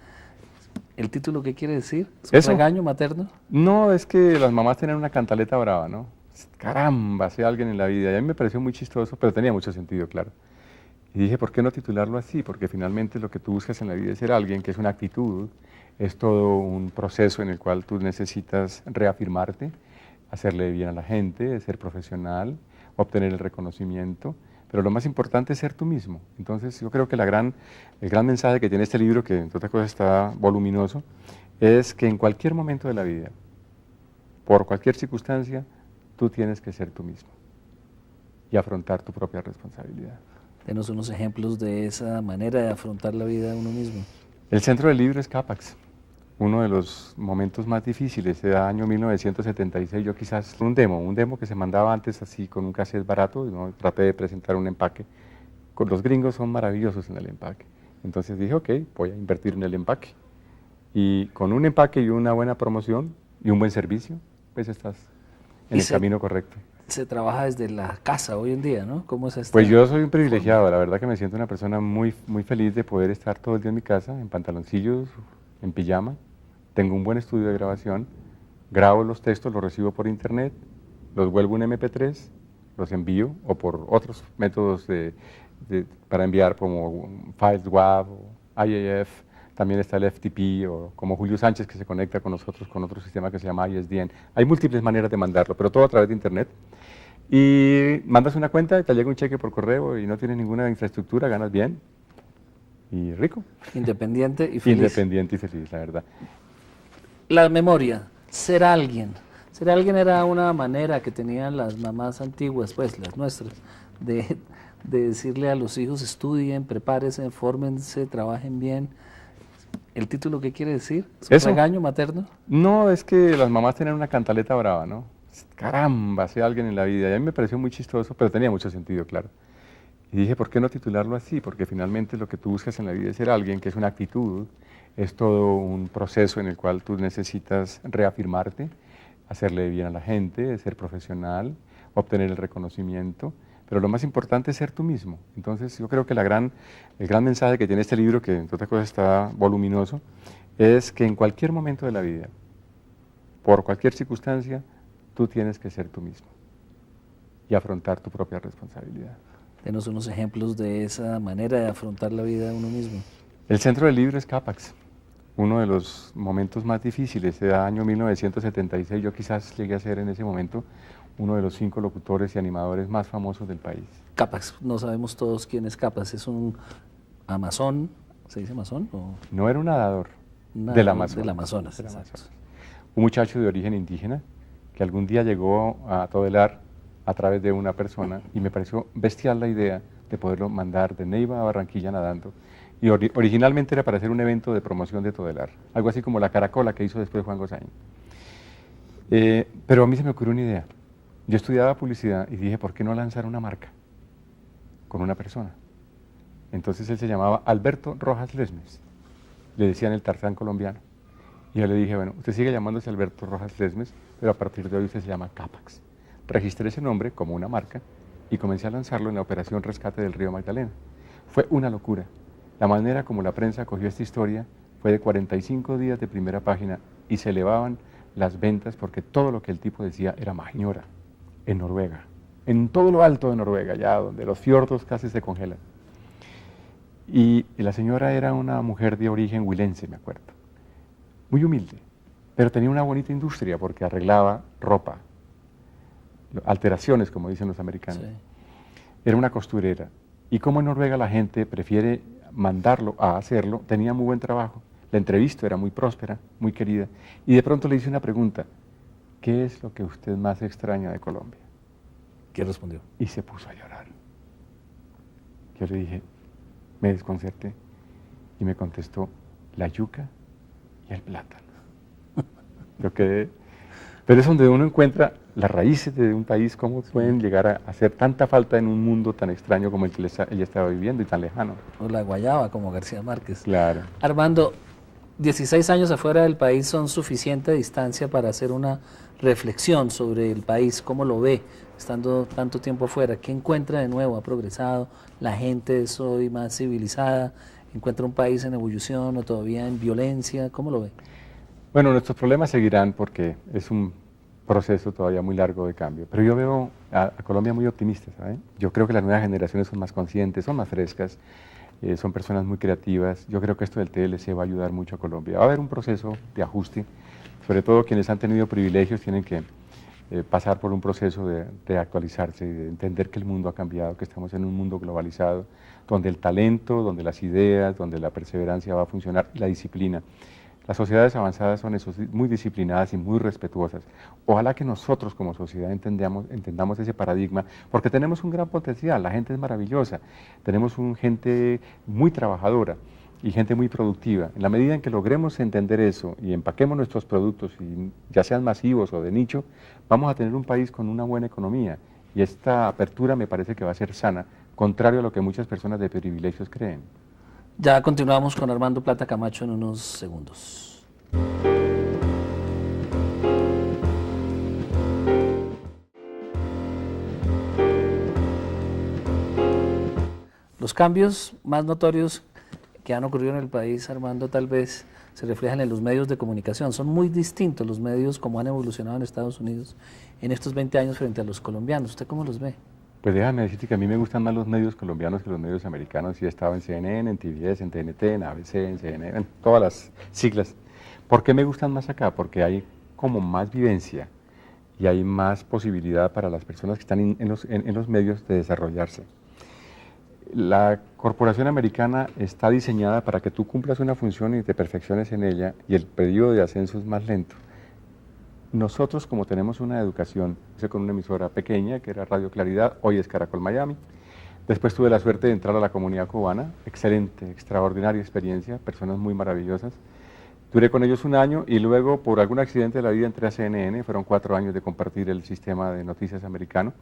¿El título qué quiere decir? ¿Es un regaño materno? No, es que las mamás tenían una cantaleta brava, ¿no? Caramba, sea alguien en la vida. Y a mí me pareció muy chistoso, pero tenía mucho sentido, claro. Y dije, ¿por qué no titularlo así? Porque finalmente lo que tú buscas en la vida es ser alguien, que es una actitud, es todo un proceso en el cual tú necesitas reafirmarte, hacerle bien a la gente, ser profesional, obtener el reconocimiento. Pero lo más importante es ser tú mismo. Entonces yo creo que el gran mensaje que tiene este libro, que entre otras cosas está voluminoso, es que en cualquier momento de la vida, por cualquier circunstancia, tú tienes que ser tú mismo y afrontar tu propia responsabilidad. Denos unos ejemplos de esa manera de afrontar la vida uno mismo. El centro del libro es Capax. Uno de los momentos más difíciles, el año 1976, yo quizás un demo que se mandaba antes así con un cassette barato, ¿no? Traté de presentar un empaque. Los gringos son maravillosos en el empaque. Entonces dije, ok, voy a invertir en el empaque. Y con un empaque y una buena promoción y un buen servicio, pues estás en el camino correcto. Se trabaja desde la casa hoy en día, ¿no? ¿Cómo es esto? Pues yo soy un privilegiado, la verdad que me siento una persona muy feliz de poder estar todo el día en mi casa, en pantaloncillos, en pijama. Tengo un buen estudio de grabación, grabo los textos, los recibo por internet, los vuelvo en MP3, los envío o por otros métodos para enviar como files WAV o IAF, también está el FTP o como Julio Sánchez que se conecta con nosotros con otro sistema que se llama ISDN. Hay múltiples maneras de mandarlo, pero todo a través de internet. Y mandas una cuenta y te llega un cheque por correo y no tienes ninguna infraestructura, ganas bien y rico. Independiente y feliz. Independiente y feliz, la verdad. La memoria, ser alguien. Ser alguien era una manera que tenían las mamás antiguas, pues las nuestras, de decirle a los hijos estudien, prepárense, fórmense, trabajen bien. ¿El título qué quiere decir? ¿Es un regaño materno? No, es que las mamás tenían una cantaleta brava, ¿no? Caramba, sea alguien en la vida. Y a mí me pareció muy chistoso, pero tenía mucho sentido, claro. Y dije, ¿por qué no titularlo así? Porque finalmente lo que tú buscas en la vida es ser alguien, que es una actitud, es todo un proceso en el cual tú necesitas reafirmarte, hacerle bien a la gente, ser profesional, obtener el reconocimiento, pero lo más importante es ser tú mismo. Entonces yo creo que el gran mensaje que tiene este libro, que entre otras cosas está voluminoso, es que en cualquier momento de la vida, por cualquier circunstancia, tú tienes que ser tú mismo y afrontar tu propia responsabilidad. Denos unos ejemplos de esa manera de afrontar la vida uno mismo. El Centro del Libro es Capax, uno de los momentos más difíciles. El año 1976 yo quizás llegué a ser en ese momento uno de los 5 locutores y animadores más famosos del país. Capax, no sabemos todos quién es Capax, es un amazón, ¿se dice amazón? ¿O? No era un nadador Nadador del Amazonas. del Amazonas, Del exacto. Amazonas. Un muchacho de origen indígena que algún día llegó a Todelar a través de una persona y me pareció bestial la idea de poderlo mandar de Neiva a Barranquilla nadando. Y originalmente era para hacer un evento de promoción de Todelar, algo así como la Caracola que hizo después Juan Gozaín. Pero a mí se me ocurrió una idea. Yo estudiaba publicidad y dije, ¿por qué no lanzar una marca con una persona? Entonces él se llamaba Alberto Rojas Lesmes, le decían el Tarzán colombiano. Y yo le dije, bueno, usted sigue llamándose Alberto Rojas Lesmes, pero a partir de hoy usted se llama Capax. Registré ese nombre como una marca y comencé a lanzarlo en la Operación Rescate del Río Magdalena. Fue una locura. La manera como la prensa acogió esta historia fue de 45 días de primera página y se elevaban las ventas porque todo lo que el tipo decía era mañora, en Noruega, en todo lo alto de Noruega, ya donde los fiordos casi se congelan. Y la señora era una mujer de origen huilense, me acuerdo, muy humilde, pero tenía una bonita industria porque arreglaba ropa, alteraciones, como dicen los americanos. Sí. Era una costurera. Y como en Noruega la gente prefiere mandarlo a hacerlo, tenía muy buen trabajo. La entrevista era muy próspera, muy querida. Y de pronto le hice una pregunta, ¿qué es lo que usted más extraña de Colombia? ¿Qué respondió? Y se puso a llorar. Yo le dije, me desconcerté, y me contestó, la yuca y el plátano. Yo quedé... Pero es donde uno encuentra las raíces de un país, cómo pueden llegar a hacer tanta falta en un mundo tan extraño como el que ella estaba viviendo y tan lejano. O la guayaba, como García Márquez. Claro. Armando, 16 años afuera del país son suficiente distancia para hacer una reflexión sobre el país, cómo lo ve, estando tanto tiempo afuera, qué encuentra de nuevo, ha progresado, la gente es hoy más civilizada, encuentra un país en ebullición o todavía en violencia, ¿cómo lo ve? Bueno, nuestros problemas seguirán porque es un proceso todavía muy largo de cambio, pero yo veo a Colombia muy optimista, ¿saben? Yo creo que las nuevas generaciones son más conscientes, son más frescas, son personas muy creativas. Yo creo que esto del TLC va a ayudar mucho a Colombia. Va a haber un proceso de ajuste, sobre todo quienes han tenido privilegios tienen que pasar por un proceso de actualizarse y de entender que el mundo ha cambiado, que estamos en un mundo globalizado, donde el talento, donde las ideas, donde la perseverancia va a funcionar, y la disciplina. Las sociedades avanzadas son eso, muy disciplinadas y muy respetuosas. Ojalá que nosotros como sociedad entendamos ese paradigma, porque tenemos un gran potencial, la gente es maravillosa, tenemos gente muy trabajadora y gente muy productiva. En la medida en que logremos entender eso y empaquemos nuestros productos, y ya sean masivos o de nicho, vamos a tener un país con una buena economía. Y esta apertura me parece que va a ser sana, contrario a lo que muchas personas de privilegios creen. Ya continuamos con Armando Plata Camacho en unos segundos. Los cambios más notorios que han ocurrido en el país, Armando, tal vez se reflejan en los medios de comunicación. Son muy distintos los medios como han evolucionado en Estados Unidos en estos 20 años frente a los colombianos. ¿Usted cómo los ve? Pues déjame decirte que a mí me gustan más los medios colombianos que los medios americanos. Yo he estado en CNN, en TVS, en TNT, en ABC, en CNN, en todas las siglas. ¿Por qué me gustan más acá? Porque hay como más vivencia y hay más posibilidad para las personas que están en los medios de desarrollarse. La corporación americana está diseñada para que tú cumplas una función y te perfecciones en ella, y el periodo de ascenso es más lento. Nosotros, como tenemos una educación, hice con una emisora pequeña que era Radio Claridad, hoy es Caracol Miami. Después tuve la suerte de entrar a la comunidad cubana, excelente, extraordinaria experiencia, personas muy maravillosas. Duré con ellos un año y luego, por algún accidente de la vida, entré a CNN. Fueron 4 años de compartir el sistema de noticias americano.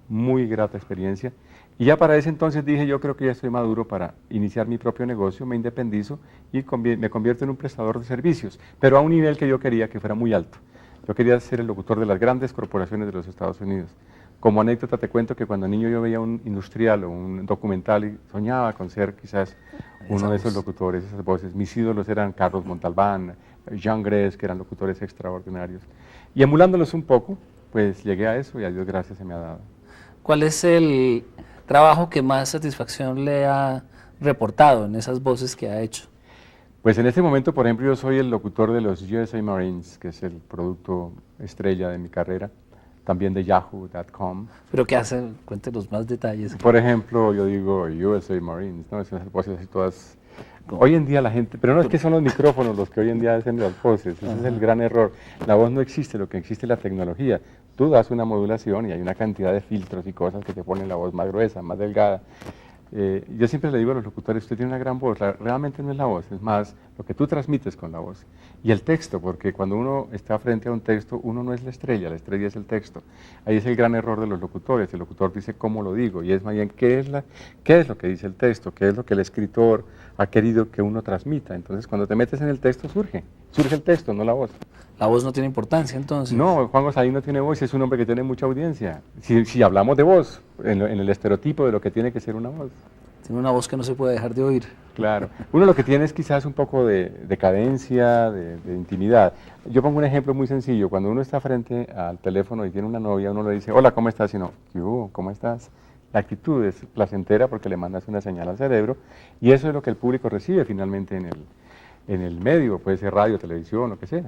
Muy grata experiencia. Y ya para ese entonces dije, yo creo que ya estoy maduro para iniciar mi propio negocio, me independizo y me convierto en un prestador de servicios, pero a un nivel que yo quería que fuera muy alto. Yo quería ser el locutor de las grandes corporaciones de los Estados Unidos. Como anécdota te cuento que cuando niño yo veía un industrial o un documental y soñaba con ser quizás uno de esos locutores, esas voces. Mis ídolos eran Carlos Montalbán, Jean Gress, que eran locutores extraordinarios. Y emulándolos un poco, pues llegué a eso y a Dios gracias se me ha dado. ¿Cuál es el trabajo que más satisfacción le ha reportado en esas voces que ha hecho? Pues en este momento, por ejemplo, yo soy el locutor de los USA Marines, que es el producto estrella de mi carrera, también de Yahoo.com. ¿Pero qué hacen? Cuéntenos más detalles. Por ejemplo, yo digo USA Marines, ¿no? Esas voces así todas. Hoy en día la gente, pero no es que son los micrófonos los que hoy en día hacen las voces, ese es el gran error. La voz no existe, lo que existe es la tecnología. Tú das una modulación y hay una cantidad de filtros y cosas que te ponen la voz más gruesa, más delgada. Yo siempre le digo a los locutores, usted tiene una gran voz, realmente no es la voz, es más lo que tú transmites con la voz. Y el texto, porque cuando uno está frente a un texto, uno no es la estrella es el texto. Ahí es el gran error de los locutores, el locutor dice cómo lo digo, y es más bien qué es lo que dice el texto, qué es lo que el escritor ha querido que uno transmita. Entonces cuando te metes en el texto surge el texto, no la voz. ¿La voz no tiene importancia entonces? No, Juan Gosaín no tiene voz, es un hombre que tiene mucha audiencia. Si hablamos de voz, en el estereotipo de lo que tiene que ser una voz. Tiene una voz que no se puede dejar de oír. Claro. Uno lo que tiene es quizás un poco de cadencia, de intimidad. Yo pongo un ejemplo muy sencillo. Cuando uno está frente al teléfono y tiene una novia, uno le dice, hola, ¿cómo estás? Y no, ¿cómo estás? La actitud es placentera porque le mandas una señal al cerebro y eso es lo que el público recibe finalmente en el medio, puede ser radio, televisión, lo que sea.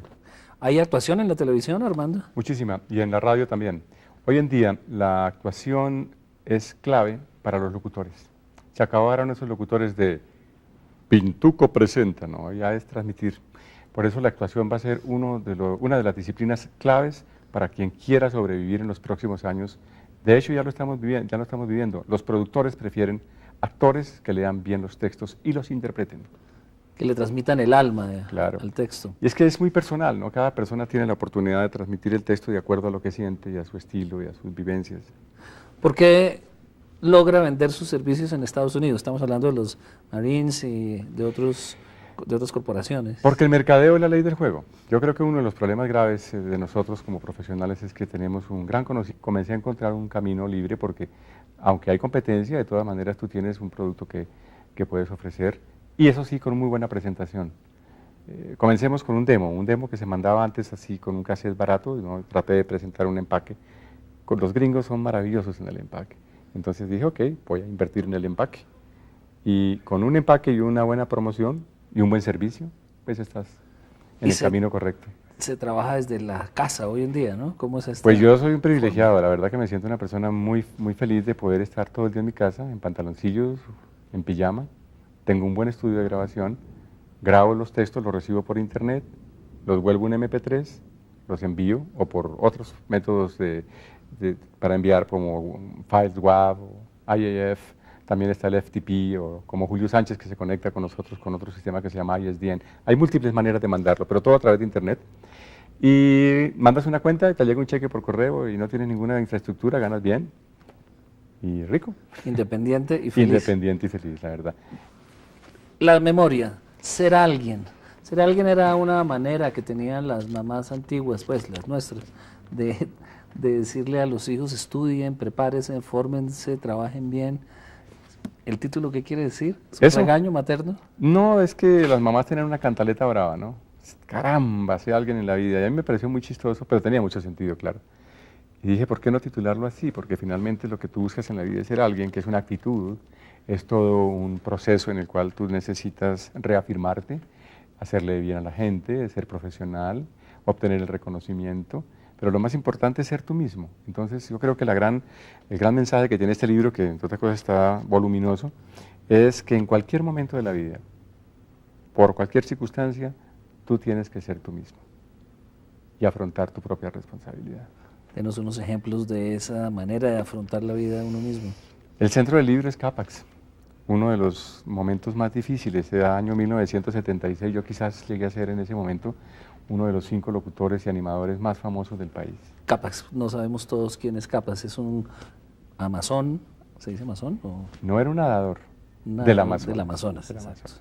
¿Hay actuación en la televisión, Armando? Muchísima, y en la radio también. Hoy en día la actuación es clave para los locutores. Se acabaron esos locutores de Pintuco presenta, ¿no? Ya es transmitir. Por eso la actuación va a ser una de las disciplinas claves para quien quiera sobrevivir en los próximos años. De hecho, ya lo estamos viviendo. Los productores prefieren actores que lean bien los textos y los interpreten. Que le transmitan el alma al texto. Y es que es muy personal, ¿no? Cada persona tiene la oportunidad de transmitir el texto de acuerdo a lo que siente y a su estilo y a sus vivencias. ¿Por qué logra vender sus servicios en Estados Unidos? Estamos hablando de los Marines y de otras corporaciones. Porque el mercadeo es la ley del juego. Yo creo que uno de los problemas graves de nosotros como profesionales es que tenemos un gran conocimiento. Comencé a encontrar un camino libre porque, aunque hay competencia, de todas maneras tú tienes un producto que puedes ofrecer. Y eso sí, con muy buena presentación. Comencemos con un demo que se mandaba antes así con un cassette barato, ¿no? Traté de presentar un empaque. Los gringos son maravillosos en el empaque. Entonces dije, ok, voy a invertir en el empaque. Y con un empaque y una buena promoción y un buen servicio, pues estás en el camino correcto. Se trabaja desde la casa hoy en día, ¿no? ¿Cómo es esto? Pues yo soy un privilegiado, la verdad que me siento una persona muy, muy feliz de poder estar todo el día en mi casa, en pantaloncillos, en pijama. Tengo un buen estudio de grabación, grabo los textos, los recibo por internet, los vuelvo en MP3, los envío o por otros métodos para enviar como Files WAV o IAF, también está el FTP o como Julio Sánchez que se conecta con nosotros con otro sistema que se llama ISDN. Hay múltiples maneras de mandarlo, pero todo a través de internet. Y mandas una cuenta y te llega un cheque por correo y no tienes ninguna infraestructura, ganas bien y rico. Independiente y feliz. Independiente y feliz, la verdad. La memoria, ser alguien. Ser alguien era una manera que tenían las mamás antiguas, pues las nuestras, de decirle a los hijos estudien, prepárense, fórmense, trabajen bien. ¿El título qué quiere decir? ¿Es un regaño materno? No, es que las mamás tenían una cantaleta brava, ¿no? Caramba, sea alguien en la vida. Y a mí me pareció muy chistoso, pero tenía mucho sentido, claro. Y dije, ¿por qué no titularlo así? Porque finalmente lo que tú buscas en la vida es ser alguien, que es una actitud, es todo un proceso en el cual tú necesitas reafirmarte, hacerle bien a la gente, ser profesional, obtener el reconocimiento, pero lo más importante es ser tú mismo. Entonces yo creo que el gran mensaje que tiene este libro, que entre otras cosas está voluminoso, es que en cualquier momento de la vida, por cualquier circunstancia, tú tienes que ser tú mismo y afrontar tu propia responsabilidad. Denos unos ejemplos de esa manera de afrontar la vida de uno mismo. El centro del libro es Capax. Uno de los momentos más difíciles, el año 1976, yo quizás llegué a ser en ese momento uno de los 5 locutores y animadores más famosos del país. Capax, no sabemos todos quién es Capax, es un amazón, ¿se dice amazón? ¿O? No, era un nadador del Amazonas. Del Amazonas, exacto.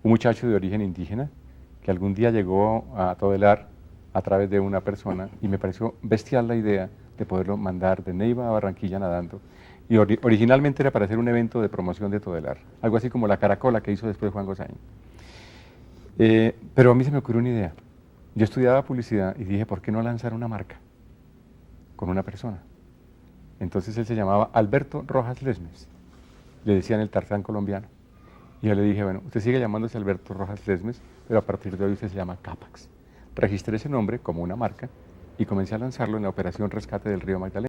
Un muchacho de origen indígena que algún día llegó a Todelar a través de una persona y me pareció bestial la idea de poderlo mandar de Neiva a Barranquilla nadando. Y originalmente era para hacer un evento de promoción de Todelar, algo así como la Caracola que hizo después Juan Gosaín. Pero a mí se me ocurrió una idea. Yo estudiaba publicidad y dije, ¿por qué no lanzar una marca con una persona? Entonces él se llamaba Alberto Rojas Lesmes, le decían el Tarzán colombiano. Y yo le dije, bueno, usted sigue llamándose Alberto Rojas Lesmes, pero a partir de hoy usted se llama Capax. Registré ese nombre como una marca y comencé a lanzarlo en la operación Rescate del Río Magdalena.